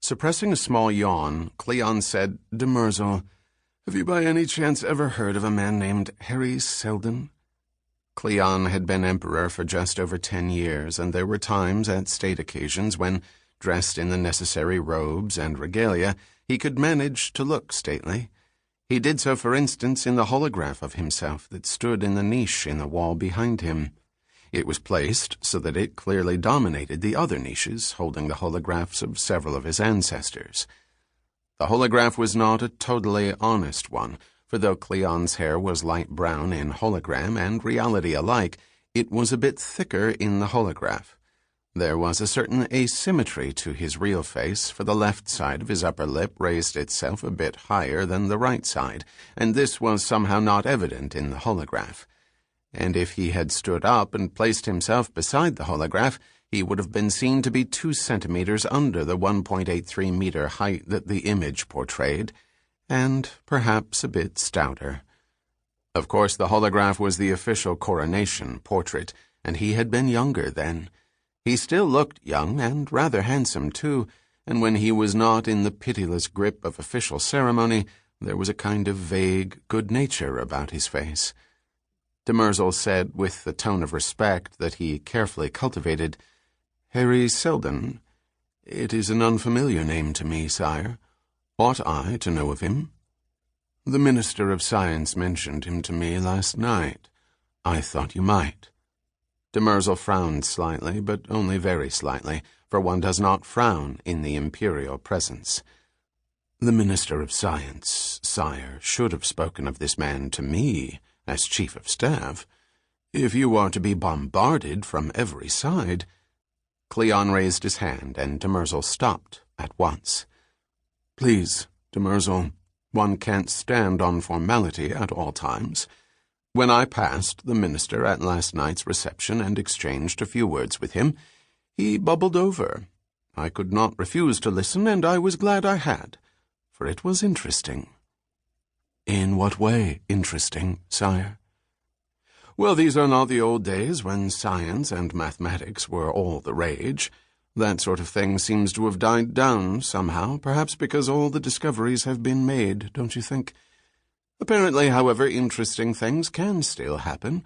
Suppressing a small yawn, Cleon said, "Demerzel, have you by any chance ever heard of a man named Harry Seldon?" Cleon had been emperor for just over 10 years, and there were times at state occasions when, dressed in the necessary robes and regalia, he could manage to look stately. He did so, for instance, in the holograph of himself that stood in the niche in the wall behind him. It was placed so that it clearly dominated the other niches, holding the holographs of several of his ancestors. The holograph was not a totally honest one, for though Cleon's hair was light brown in hologram and reality alike, it was a bit thicker in the holograph. There was a certain asymmetry to his real face, for the left side of his upper lip raised itself a bit higher than the right side, and this was somehow not evident in the holograph. And if he had stood up and placed himself beside the holograph, he would have been seen to be 2 centimeters under the 1.83-meter height that the image portrayed, and perhaps a bit stouter. Of course, the holograph was the official coronation portrait, and he had been younger then. He still looked young and rather handsome, too, and when he was not in the pitiless grip of official ceremony, there was a kind of vague good nature about his face. Demerzel said, with the tone of respect that he carefully cultivated, "Harry Seldon. It is an unfamiliar name to me, sire. Ought I to know of him?" "The Minister of Science mentioned him to me last night. I thought you might." Demerzel frowned slightly, but only very slightly, for one does not frown in the Imperial presence. "The Minister of Science, sire, should have spoken of this man to me, as Chief of Staff. If you are to be bombarded from every side—" Cleon raised his hand, and Demerzel stopped at once. "Please, Demerzel, one can't stand on formality at all times. When I passed the minister at last night's reception and exchanged a few words with him, he bubbled over. I could not refuse to listen, and I was glad I had, for it was interesting." "In what way interesting, sire?" "Well, these are not the old days when science and mathematics were all the rage. That sort of thing seems to have died down somehow, perhaps because all the discoveries have been made, don't you think? Apparently, however, interesting things can still happen.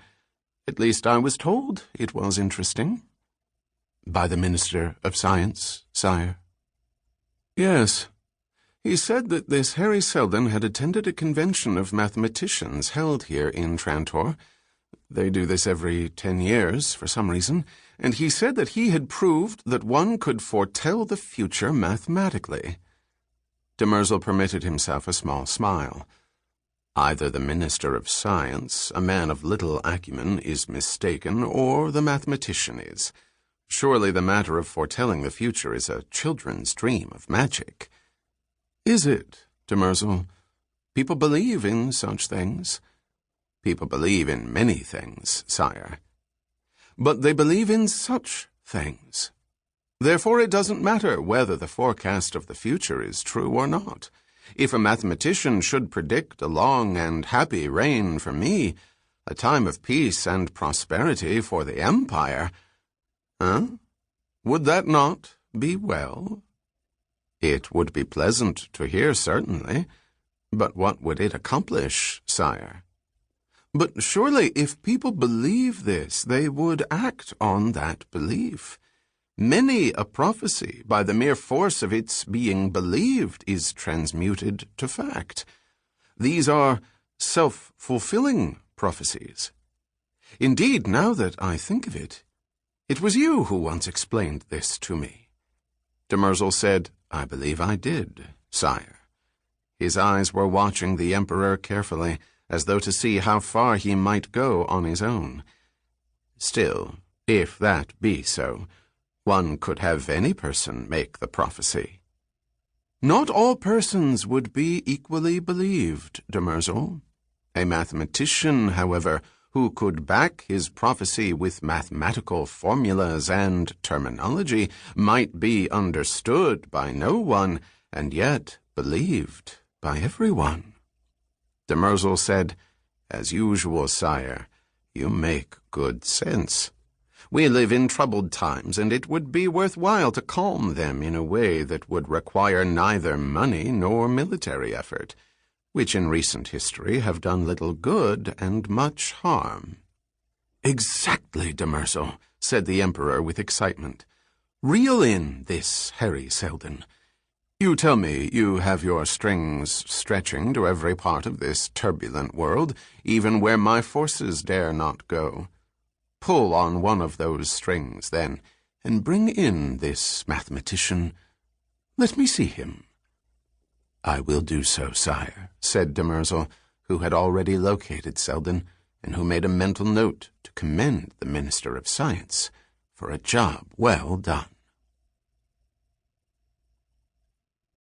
At least I was told it was interesting." "By the Minister of Science, sire?" "Yes. He said that this Harry Seldon had attended a convention of mathematicians held here in Trantor. They do this every 10 years, for some reason, and he said that he had proved that one could foretell the future mathematically." Demerzel permitted himself a small smile. Either the Minister of Science, a man of little acumen, is mistaken, or the mathematician is. Surely the matter of foretelling the future is a children's dream of magic. "Is it, Demerzel? People believe in such things." "People believe in many things, sire." "But they believe in such things. Therefore it doesn't matter whether the forecast of the future is true or not. If a mathematician should predict a long and happy reign for me, a time of peace and prosperity for the Empire, would that not be well?" "It would be pleasant to hear, certainly. But what would it accomplish, sire?" "But surely if people believe this, they would act on that belief. Many a prophecy, by the mere force of its being believed, is transmuted to fact. These are self-fulfilling prophecies. Indeed, now that I think of it, it was you who once explained this to me." Demerzel said, "I believe I did, sire." His eyes were watching the Emperor carefully, as though to see how far he might go on his own. "Still, if that be so, one could have any person make the prophecy." "Not all persons would be equally believed, Demerzel. A mathematician, however, who could back his prophecy with mathematical formulas and terminology, might be understood by no one, and yet believed by everyone." Demerzel said, "As usual, sire, you make good sense. We live in troubled times, and it would be worthwhile to calm them in a way that would require neither money nor military effort, which in recent history have done little good and much harm." "Exactly, Demerzel," said the Emperor with excitement. "Reel in this Harry Seldon. You tell me you have your strings stretching to every part of this turbulent world, even where my forces dare not go. Pull on one of those strings, then, and bring in this mathematician. Let me see him." "I will do so, sire," said Demerzel, who had already located Seldon, and who made a mental note to commend the Minister of Science for a job well done.